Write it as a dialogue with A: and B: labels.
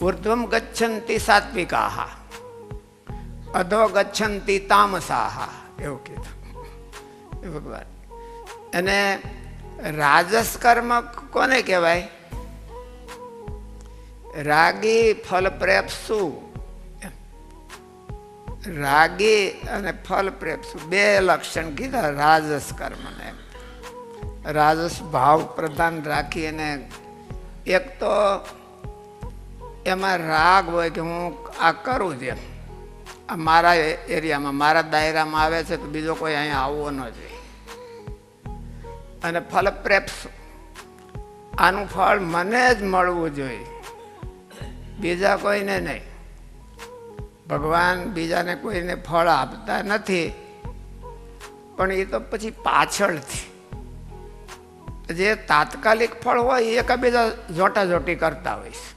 A: ઉર્ધ્વમ ગચ્છન્તિ સાત્વિકાહ અધો ગચ્છન્તિ તામસાહ, એવું કીધું ભગવાન. અને રાજસ કર્મ કોને કહેવાય? રાગી ફલ પ્રેપ્સુ, રાગી અને ફલ પ્રેપ્સુ બે લક્ષણ કીધા રાજસ કર્મને. રાજસ ભાવ પ્રધાન રાખી, અને એક તો એમાં રાગ હોય કે હું આ કરું જ એમ, આ મારા એરિયામાં મારા દાયરામાં આવે છે તો બીજો કોઈ અહીંયા આવવો ન જોઈએ. અને ફલ પ્રેપ્સ, આનું ફળ મને જ મળવું જોઈએ, બીજા કોઈને નહીં. ભગવાન બીજાને કોઈને ફળ આપતા નથી, પણ એ તો પછી પાછળથી જે તાત્કાલિક ફળ હોય એ એકબીજા જોટાજોટી કરતા હોય છે.